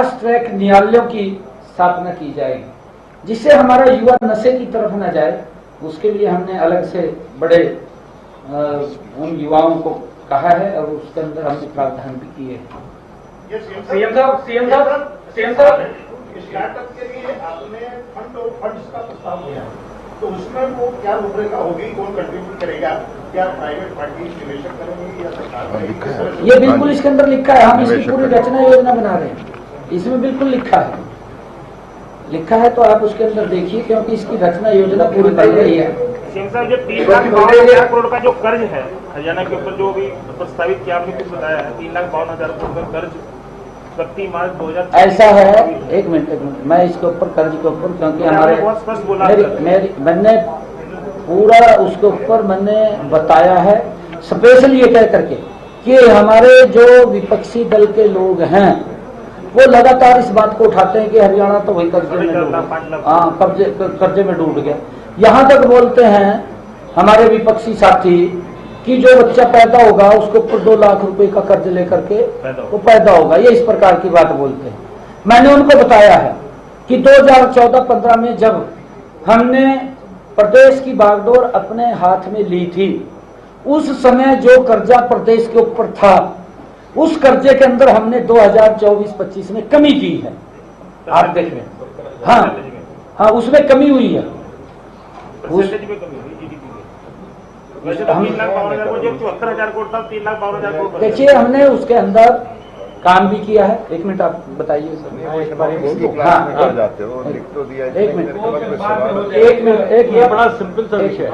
Fast track न्यायालयों की स्थापना की जाएगी, जिससे हमारा युवा नशे की तरफ न जाए। उसके लिए हमने अलग से बड़े उन युवाओं को कहा है और उसके अंदर हमने प्रावधान भी किए हैं। सीएम साहब स्टार्टअप के लिए आपने फंड और फंड्स का प्रस्ताव दिया, तो उसमें वो क्या रूपरेखा होगी, कौन कंट्रीब्यूट करेगा, क्या प्राइवेट पार्टी निवेशक करेंगे या सरकार? ये बिल्कुल इसके अंदर लिखा है, हम इसकी पूरी रचना योजना बना रहे हैं, इसमें बिल्कुल लिखा है तो आप उसके अंदर देखिए, क्योंकि इसकी रचना योजना पूरी कर रही है। सीएम साहब, जो 3,52,000 करोड़ का जो कर्ज है हरियाणा के ऊपर, जो भी प्रस्तावित किया आपने कुछ बताया है, 3,52,000 करोड़ का कर्ज प्रति मार्च 2000 ऐसा है। एक मिनट मैं इसके ऊपर कर्ज के ऊपर, क्योंकि हमारे मैंने पूरा उसके ऊपर मैंने बताया है स्पेशल ये कह करके कि हमारे जो विपक्षी दल के लोग हैं वो लगातार इस बात को उठाते हैं कि हरियाणा तो वही कर्जे में डूब गया। यहाँ तक बोलते हैं हमारे विपक्षी साथी कि जो बच्चा पैदा होगा उसके ऊपर 2 लाख रुपए का कर्ज लेकर के वो पैदा होगा, ये इस प्रकार की बात बोलते हैं। मैंने उनको बताया है कि 2014-15 में जब हमने प्रदेश की बागडोर अपने हाथ में ली थी, उस समय जो कर्जा प्रदेश के ऊपर था, उस कर्जे के अंदर हमने 2024-25 में कमी की है। आप देख लें, हाँ उसमें कमी हुई है। देखिए हमने उसके अंदर काम भी किया है। एक मिनट आप बताइए एक बड़ा सिंपल सा विषय है।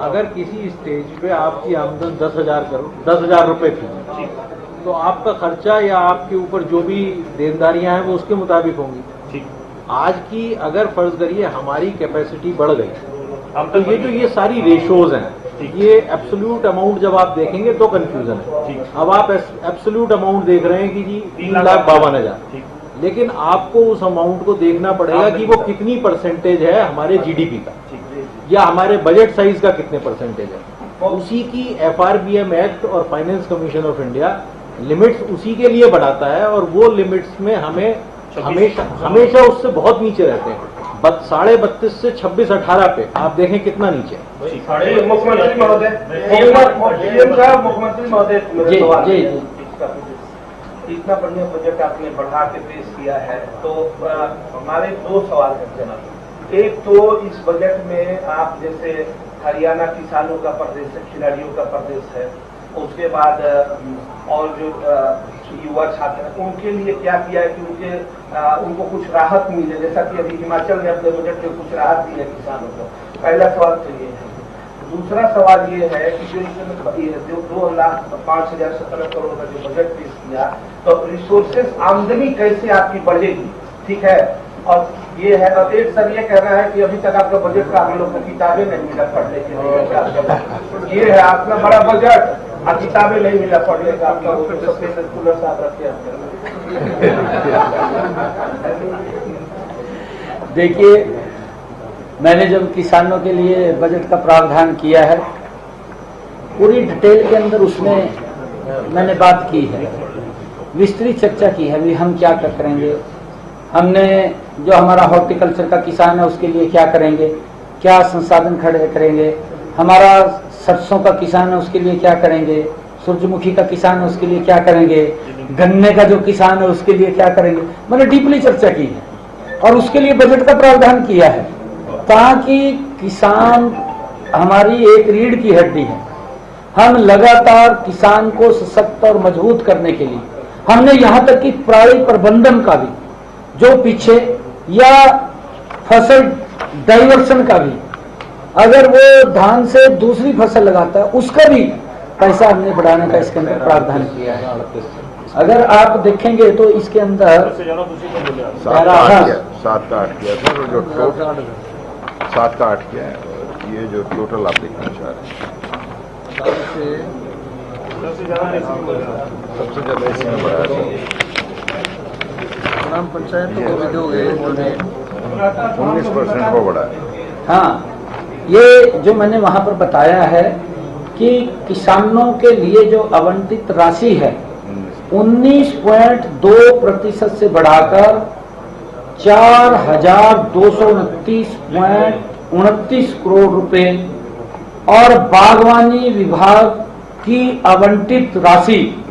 अगर किसी स्टेज पे आपकी आमदन 10,000 रुपए थी, तो आपका खर्चा या आपके ऊपर जो भी देनदारियां हैं वो उसके मुताबिक होंगी। आज की अगर फर्ज करिए हमारी कैपेसिटी बढ़ गई, तो ये सारी रेशोज हैं, ये एब्सोल्यूट अमाउंट जब आप देखेंगे तो कंफ्यूजन है। अब आप एब्सोल्यूट अमाउंट देख रहे हैं कि जी 3,52,000, लेकिन आपको उस अमाउंट को देखना पड़ेगा कि वो कितनी परसेंटेज है हमारे जीडीपी का, या हमारे बजट साइज का कितने परसेंटेज है। उसी की FRBM एक्ट और finance commission of India limits उसी के लिए बढ़ाता है, और वो लिमिट्स में हमें हमेशा उससे बहुत नीचे रहते हैं। 32.5 से 26-18 पे आप देखें कितना नीचे। मुख्यमंत्री महोदय, इतना बढ़िया बजट आपने बढ़ा के पेश किया है, तो हमारे 2 सवाल हैं जनाब। एक तो इस बजट में आप जैसे हरियाणा किसानों का प्रदेश है, खिलाड़ियों का प्रदेश है, उसके बाद और जो युवा छात्र हैं उनके लिए क्या किया है कि उनको कुछ राहत मिले, जैसा कि अभी हिमाचल ने अपने बजट में कुछ राहत दी है किसानों को। पहला सवाल तो ये है। दूसरा सवाल ये है कि जो 2,05,017 करोड़ का जो बजट पेश किया, तो रिसोर्सेस आमदनी कैसे आपकी बढ़ेगी, ठीक है। और ये है, और एक सर ये कह रहा है कि अभी तक आपका बजट का हम लोग को किताबें नहीं मिला पढ़ने के लिए। ये है आपका बड़ा बजट, किताबें नहीं मिला पढ़ने का, आपका सफेद कूलर साथ रखे। देखिए मैंने जब किसानों के लिए बजट का प्रावधान किया है, पूरी डिटेल के अंदर उसमें मैंने बात की है, विस्तृत चर्चा की है। अभी हम क्या करेंगे, हमने जो हमारा हॉर्टिकल्चर का किसान है उसके लिए क्या करेंगे, क्या संसाधन खड़े करेंगे, हमारा सरसों का किसान है उसके लिए क्या करेंगे, सूरजमुखी का किसान है उसके लिए क्या करेंगे, गन्ने का जो किसान है उसके लिए क्या करेंगे। मैंने डीपली चर्चा की है और उसके लिए बजट का प्रावधान किया है, ताकि किसान हमारी एक रीढ़ की हड्डी है। हम लगातार किसान को सशक्त और मजबूत करने के लिए हमने यहाँ तक कि पराली प्रबंधन का भी, जो पीछे, या फसल डाइवर्सन का भी, अगर वो धान से दूसरी फसल लगाता है उसका भी पैसा हमने बढ़ाने का इसके अंदर प्रावधान किया है। अगर आप देखेंगे तो इसके अंदर 7 का 8 किया सर, जो टोटल 7 का 8 किया है, ये जो टोटल आप देखना चाह रहे हैं सबसे ज्यादा इसमें बढ़ाया ग्राम पंचायतों को भी दोगे 19% को बढ़ा है। हाँ, ये जो मैंने वहां पर बताया है कि किसानों के लिए जो आवंटित राशि है 19.2% से बढ़ाकर 4,229.29 करोड़ रुपए और बागवानी विभाग की आवंटित राशि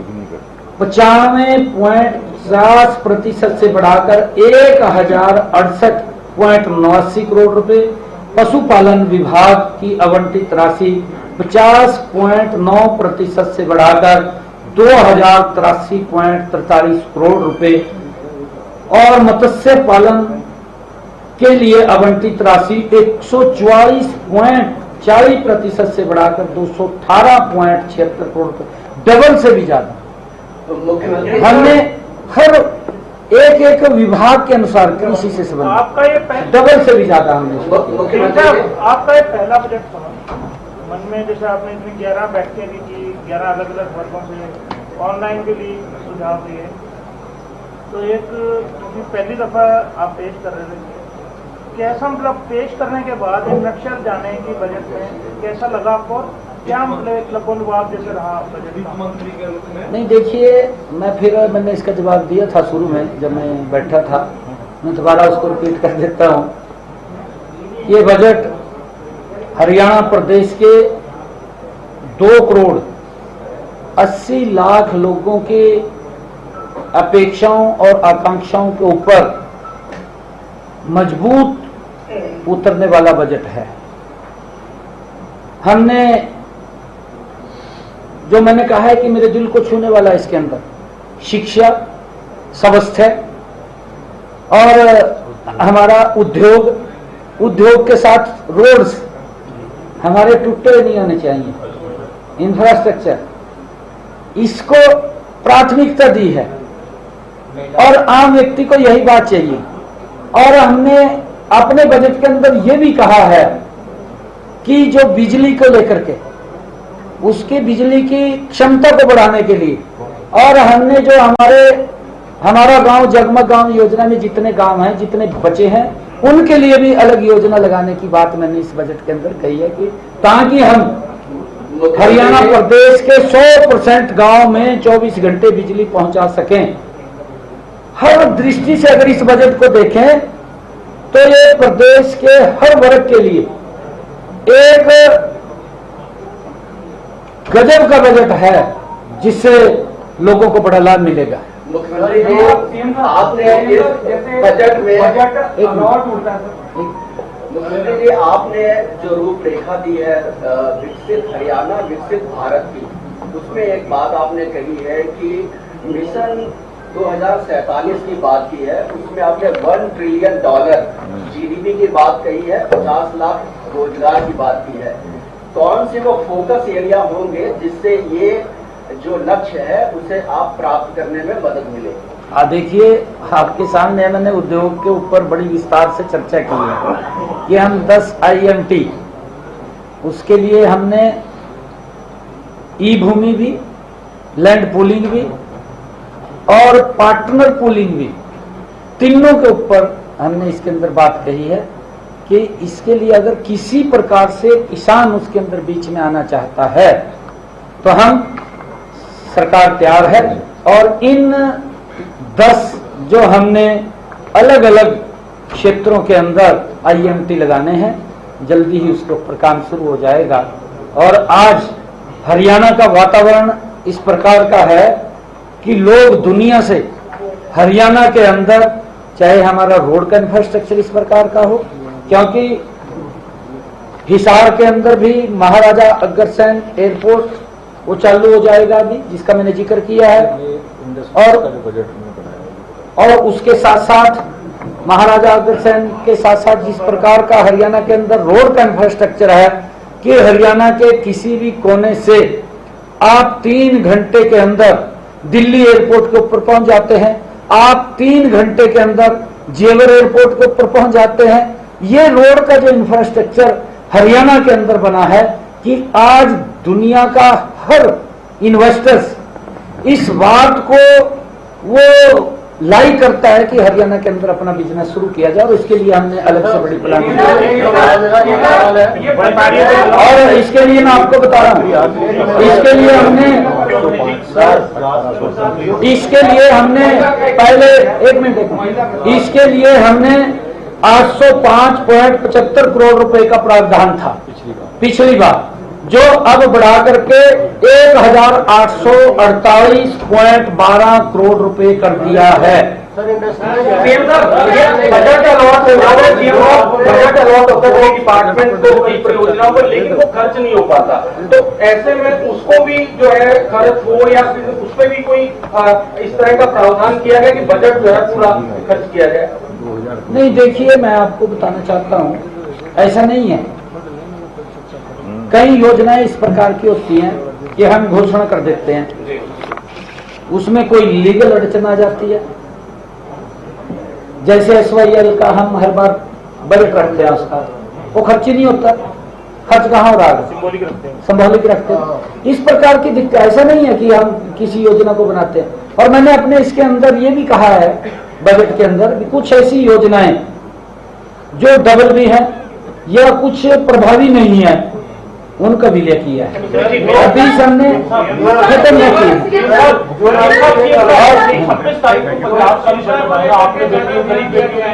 95.50% से बढ़ाकर 1,068.89 करोड़ रुपए, पशुपालन विभाग की आवंटित राशि 50.9% से बढ़ाकर 2,083.43 करोड़ रुपए और मत्स्य पालन के लिए आवंटित राशि 144.40% से बढ़ाकर 218.76 करोड़ रुपए, डबल से भी ज्यादा। हमने हर एक विभाग के अनुसार कृषि से संबंधित डबल से भी ज्यादा हमने आपका ये पहला बजट था मन में, जैसे आपने इसमें 11 बैठकें दी थी, 11 अलग अलग वर्गों से ऑनलाइन के लिए सुझाव दिए, तो एक पहली दफा आप पेश कर रहे थे, कैसा मतलब पेश करने के बाद अक्षर जाने की बजट में कैसा लगा आपको, क्या मतलब लबोलवाब जैसे रहा बजट मंत्री के रूप में? नहीं, देखिए मैंने इसका जवाब दिया था शुरू में जब मैं बैठा था, मैं दोबारा उसको रिपीट कर देता हूँ। ये बजट हरियाणा प्रदेश के 2,80 लाख लोगों के अपेक्षाओं और आकांक्षाओं के ऊपर मजबूत उतरने वाला बजट है। हमने जो मैंने कहा है कि मेरे दिल को छूने वाला है इसके अंदर शिक्षा, स्वास्थ्य और हमारा उद्योग के साथ रोड्स हमारे टूटे नहीं होने चाहिए, इंफ्रास्ट्रक्चर, इसको प्राथमिकता दी है और आम व्यक्ति को यही बात चाहिए। और हमने अपने बजट के अंदर यह भी कहा है कि जो बिजली को लेकर के उसकी बिजली की क्षमता को बढ़ाने के लिए, और हमने जो हमारा गांव जगमग गांव योजना में जितने गांव हैं, जितने बचे हैं, उनके लिए भी अलग योजना लगाने की बात मैंने इस बजट के अंदर कही है कि ताकि हम हरियाणा प्रदेश के 100% गांव में 24 घंटे बिजली पहुंचा सकें। हर दृष्टि से अगर इस बजट को देखें तो ये प्रदेश के हर वर्ग के लिए एक गजब का बजट है जिससे लोगों को बड़ा लाभ मिलेगा। मुख्यमंत्री जी, आपने इस बजट में मुख्यमंत्री जी आपने जो रूपरेखा दी है विकसित हरियाणा विकसित भारत की, उसमें एक बात आपने कही है कि मिशन 2047 की बात की है, उसमें आपने $1 ट्रिलियन जीडीपी की बात कही है, 50 लाख रोजगार की बात की है। कौन से वो फोकस एरिया होंगे जिससे ये जो लक्ष्य है उसे आप प्राप्त करने में मदद मिलेगी? देखिए, आपके सामने मैंने उद्योग के ऊपर बड़ी विस्तार से चर्चा की है कि हम 10 IMT, उसके लिए हमने ई-भूमि भी, लैंड पूलिंग भी और पार्टनर पूलिंग भी, तीनों के ऊपर हमने इसके अंदर बात कही है कि इसके लिए अगर किसी प्रकार से किसान उसके अंदर बीच में आना चाहता है तो हम सरकार तैयार है। और इन 10 जो हमने अलग अलग क्षेत्रों के अंदर IMT लगाने हैं, जल्दी ही उसके ऊपर काम शुरू हो जाएगा। और आज हरियाणा का वातावरण इस प्रकार का है कि लोग दुनिया से हरियाणा के अंदर, चाहे हमारा रोड का इंफ्रास्ट्रक्चर इस प्रकार का हो, क्योंकि हिसार के अंदर भी महाराजा अग्रसेन एयरपोर्ट वो चालू हो जाएगा अभी, जिसका मैंने जिक्र किया है। और उसके साथ साथ महाराजा अग्रसेन के साथ साथ जिस प्रकार का हरियाणा के अंदर रोड का इंफ्रास्ट्रक्चर है कि हरियाणा के किसी भी कोने से आप 3 घंटे के अंदर दिल्ली एयरपोर्ट के ऊपर पहुंच जाते हैं, आप 3 घंटे के अंदर जेवर एयरपोर्ट के ऊपर पहुंच जाते हैं। ये रोड का जो इंफ्रास्ट्रक्चर हरियाणा के अंदर बना है कि आज दुनिया का हर इन्वेस्टर्स इस बात को वो लाइक करता है कि हरियाणा के अंदर अपना बिजनेस शुरू किया जाए, और इसके लिए हमने अलग से बड़ी प्लानिंग की। और इसके लिए मैं आपको बता रहा हूँ, इसके लिए हमने इसके लिए हमने पहले एक मिनट, इसके लिए हमने 805.75 करोड़ रुपए का प्रावधान था पिछली बार, जो अब बढ़ा करके 1848.12 करोड़ रुपए कर दिया है। बजट अलॉट होता है डिपार्टमेंट को परियोजनाओं पर, लेकिन वो खर्च नहीं हो पाता, तो ऐसे में उसको भी जो है खर्च हो, या फिर उसमें भी कोई इस तरह का प्रावधान किया गया कि बजट जो है पूरा खर्च किया जाए? नहीं, देखिए मैं आपको बताना चाहता हूं, ऐसा नहीं है। कई योजनाएं इस प्रकार की होती हैं कि हम घोषणा कर देते हैं, उसमें कोई लीगल अड़चन आ जाती है। जैसे SYL का हम हर बार बजट रखते हैं, उसका वो खर्च ही नहीं होता, खर्च कहाँ हो रहा है, सिंबॉलिक रखते हैं। इस प्रकार की दिक्कत ऐसा नहीं है कि हम किसी योजना को बनाते हैं। और मैंने अपने इसके अंदर ये भी कहा है बजट के अंदर कि कुछ ऐसी योजनाएं जो डबल भी हैं या कुछ प्रभावी नहीं है, उनका विलय किया है। अभी हमने खत्म नहीं किया।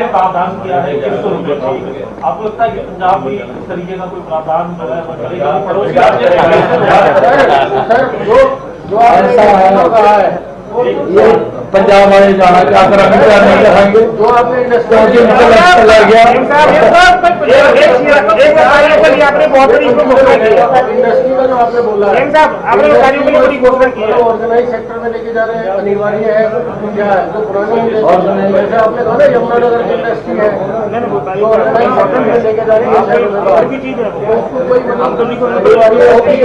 प्रावधान किया है, आपको लगता है कि पंजाब में इस तरीके का कोई प्रावधान है? ये पंजाब वाले जाना क्या करेंगे, क्या नहीं करेंगे, जो आपने लग गया। आपने बहुत बड़ी घोषणा की है, इंडस्ट्री का जो आपने बोला है, आपने अधिकारियों के लिए बड़ी घोषणा की है, ऑर्गेनाइज सेक्टर में लेके जा रहे हैं, अनिवार्य है क्या है? जो पुरानी जैसे आपने कहा ना यमुनानगर की इंडस्ट्री है, तो ऑर्गेनाइज सेक्टर में लेके जा रही है, चीज है उसको कोई अनिवार्य होगी,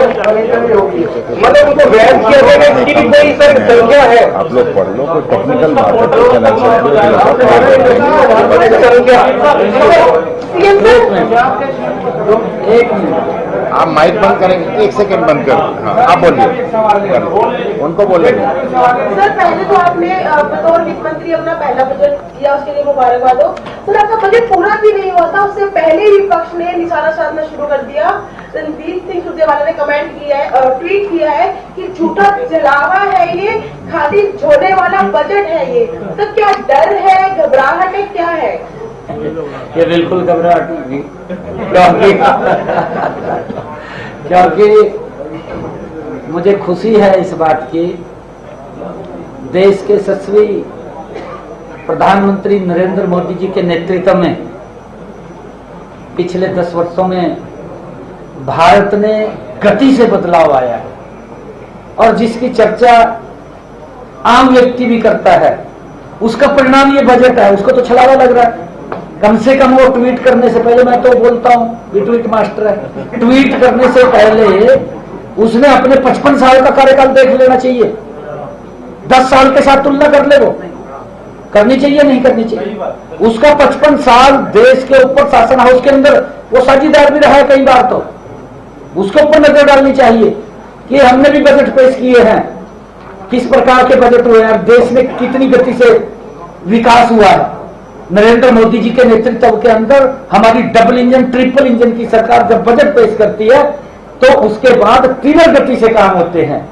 होगी, मतलब उनको वैध किया जाएगा, इसकी भी कोई सर संख्या है? आप लोग पढ़ लो, कोई टेक्निकल बात है तो चैनल एक मिनट, आप माइक बंद करेंगे, 1 सेकंड बंद कर। हाँ, आप बोलिए, उनको बोलेंगे। सर पहले तो आपने बतौर वित्त मंत्री अपना पहला बजट किया, उसके लिए मुबारकबाद हो। सर आपका बजट पूरा भी नहीं हुआ था, उससे पहले ही विपक्ष ने निशाना साधना शुरू कर दिया। रणदीप सिंह सुरजेवाला ने कमेंट किया है, ट्वीट किया है कि झूठा जलावा है ये, खाली झोले वाला बजट है ये। तो क्या डर है, घबराहट है, क्या है? ये बिल्कुल घबराहट नहीं, क्योंकि मुझे खुशी है इस बात की, देश के यशस्वी प्रधानमंत्री नरेंद्र मोदी जी के नेतृत्व में पिछले 10 वर्षों में भारत ने गति से बदलाव आया है, और जिसकी चर्चा आम व्यक्ति भी करता है, उसका परिणाम ये बजट है। उसको तो छलावा लग रहा है, कम से कम वो ट्वीट करने से पहले, मैं तो बोलता हूं कि ट्वीट मास्टर है, ट्वीट करने से पहले उसने अपने 55 साल का कार्यकाल देख लेना चाहिए, 10 साल के साथ तुलना कर ले, वो करनी चाहिए नहीं करनी चाहिए। उसका 55 साल देश के ऊपर शासन हाउस के अंदर वो साझेदार भी रहा है कई बार, तो उसके ऊपर नजर डालनी चाहिए कि हमने भी बजट पेश किए हैं, किस प्रकार के बजट हुए हैं, देश में कितनी गति से विकास हुआ है। नरेंद्र मोदी जी के नेतृत्व के अंदर हमारी डबल इंजन, ट्रिपल इंजन की सरकार जब बजट पेश करती है तो उसके बाद तीव्र गति से काम होते हैं।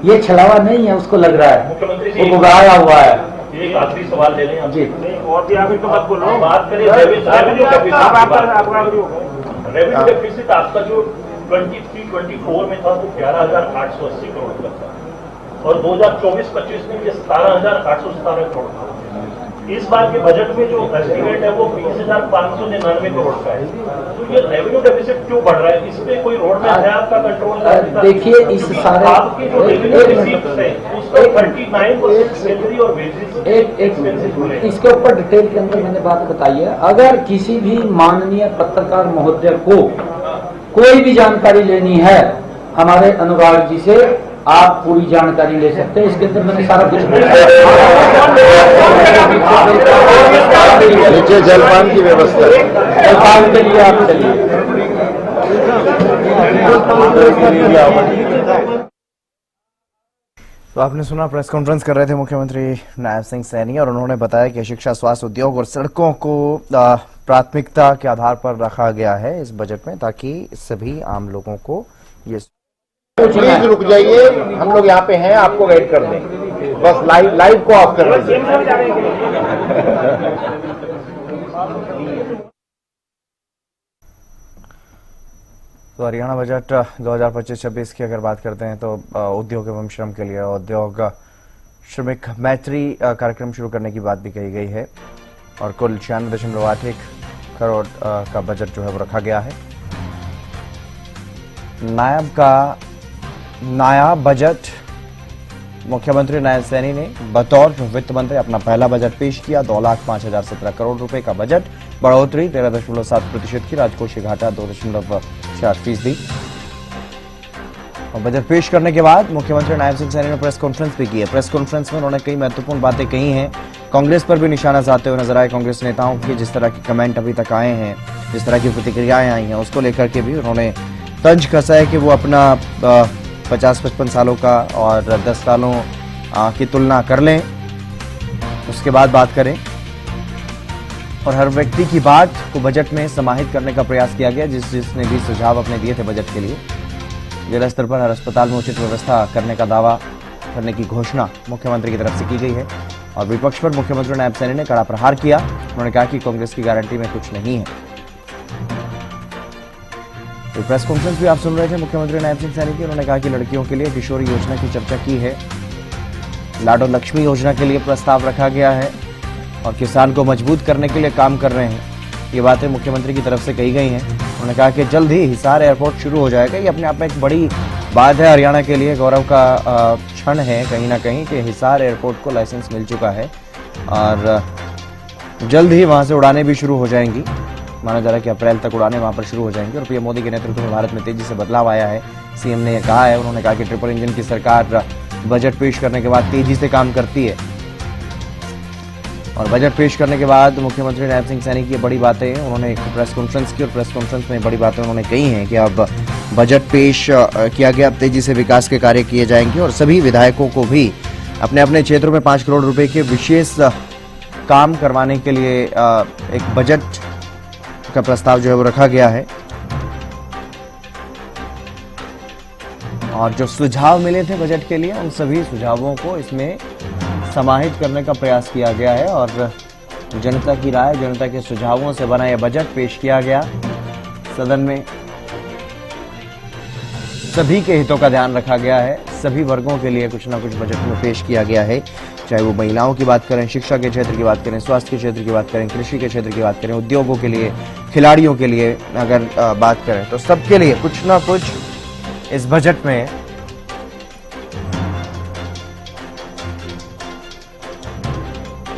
ये छलावा नहीं है, उसको लग रहा है, वो गुगाया हुआ है। एक आखिरी सवाल ले लें जी, और भी आप इनको मत बोलो, बात करें रेवेन्यू डेफिसिट आपका जो 23-24 में था वो 11,880 करोड़ का था, और 2024-25 में ये 17,817 करोड़ था। इस बार के बजट में जो एस्टिमेट है वो 20,599 करोड़ का है। तो ये रेवेन्यू डेफिसिट क्यों बढ़ रहा है? इस पे कोई रोड मैप है आपका कंट्रोल? देखिए इस सारे आपके जो रेवेन्यू रिसीप्ट्स हैं उसका 39% सैलरी और वेजेस एक्सपेंसेस हुए। इसके ऊपर डिटेल के अंदर मैंने बात बताई है। अगर किसी भी माननीय पत्रकार महोदय को कोई भी जानकारी लेनी है हमारे अनुराग जी से, आप पूरी जानकारी ले सकते हैं। इसके अंदर मैंने सारा कुछ नीचे जलपान की व्यवस्था है, जलपान के लिए आप चलिए। तो आपने सुना, प्रेस कॉन्फ्रेंस कर रहे थे मुख्यमंत्री नायब सिंह सैनी, और उन्होंने बताया कि शिक्षा, स्वास्थ्य, उद्योग और सड़कों को प्राथमिकता के आधार पर रखा गया है इस बजट में, ताकि सभी आम लोगों को ये प्लीज रुक जाइए, हम लोग यहाँ पे हैं, आपको गाइड कर देंगे। बस लाइव को ऑफ कर दीजिए। तो हरियाणा बजट 2025-26 की अगर बात करते हैं तो उद्योग एवं श्रम के लिए उद्योग श्रमिक मैत्री कार्यक्रम शुरू करने की बात भी कही गई है और कुल 96.8 करोड़ का बजट जो है वो रखा गया है। नया बजट मुख्यमंत्री नायब सैनी ने बतौर वित्त मंत्री अपना पहला बजट पेश किया। 2,05,017 करोड़ रुपए का बजट, बढ़ोतरी 13.7% की, राजकोषीय घाटा 2.4%। और बजट पेश करने के बाद मुख्यमंत्री नायब सिंह सैनी ने प्रेस कॉन्फ्रेंस भी की है। प्रेस कॉन्फ्रेंस में उन्होंने कई महत्वपूर्ण बातें कही हैं। कांग्रेस पर भी निशाना साधते हुए नजर आए। कांग्रेस नेताओं के जिस तरह के कमेंट अभी तक आए हैं, जिस तरह की प्रतिक्रियाएं आई हैं, उसको लेकर के भी उन्होंने तंज कसा है कि वो अपना 50-55 सालों का और 10 सालों की तुलना कर लें, उसके बाद बात करें। और हर व्यक्ति की बात को बजट में समाहित करने का प्रयास किया गया। जिसने भी सुझाव अपने दिए थे बजट के लिए, जिला स्तर पर हर अस्पताल में उचित व्यवस्था करने का दावा करने की घोषणा मुख्यमंत्री की तरफ से की गई है। और विपक्ष पर मुख्यमंत्री नायब सैनी ने कड़ा प्रहार किया। उन्होंने कहा कि कांग्रेस की गारंटी में कुछ नहीं है। तो प्रेस कॉन्फ्रेंस भी आप सुन रहे थे मुख्यमंत्री नायब सिंह सैनी की। उन्होंने कहा कि लड़कियों के लिए किशोरी योजना की चर्चा की है, लाडो लक्ष्मी योजना के लिए प्रस्ताव रखा गया है और किसान को मजबूत करने के लिए काम कर रहे हैं। ये बातें मुख्यमंत्री की तरफ से कही गई हैं। उन्होंने कहा कि जल्द ही हिसार एयरपोर्ट शुरू हो जाएगा। ये अपने आप में एक बड़ी बात है, हरियाणा के लिए गौरव का क्षण है कहीं ना कहीं कि हिसार एयरपोर्ट को लाइसेंस मिल चुका है और जल्द ही वहां से उड़ानें भी शुरू हो जाएंगी। माना जा रहा है कि अप्रैल तक उड़ानें वहां पर शुरू हो जाएंगी। और पीएम मोदी के नेतृत्व में भारत में तेजी से बदलाव आया है, सीएम ने यह कहा है। उन्होंने कहा कि ट्रिपल इंजन की सरकार बजट पेश करने के बाद तेजी से काम करती है। और बजट पेश करने के बाद मुख्यमंत्री नायब सिंह सैनी की बड़ी बातें, उन्होंने एक प्रेस कॉन्फ्रेंस की और प्रेस कॉन्फ्रेंस में बड़ी बातें उन्होंने कही हैं कि अब बजट पेश किया गया, अब तेजी से विकास के कार्य किए जाएंगे और सभी विधायकों को भी अपने अपने क्षेत्रों में 5 करोड़ रुपए के विशेष काम करवाने के लिए एक बजट का प्रस्ताव जो है वो रखा गया है। और जो सुझाव मिले थे बजट के लिए, उन सभी सुझावों को इसमें समाहित करने का प्रयास किया गया है और जनता की राय, जनता के सुझावों से बना यह बजट पेश किया गया सदन में। सभी के हितों का ध्यान रखा गया है, सभी वर्गों के लिए कुछ ना कुछ बजट में पेश किया गया है। चाहे वो महिलाओं की बात करें, शिक्षा के क्षेत्र की बात करें, स्वास्थ्य के क्षेत्र की बात करें, कृषि के क्षेत्र की बात करें, उद्योगों के लिए, खिलाड़ियों के लिए अगर बात करें, तो सबके लिए कुछ ना कुछ इस बजट में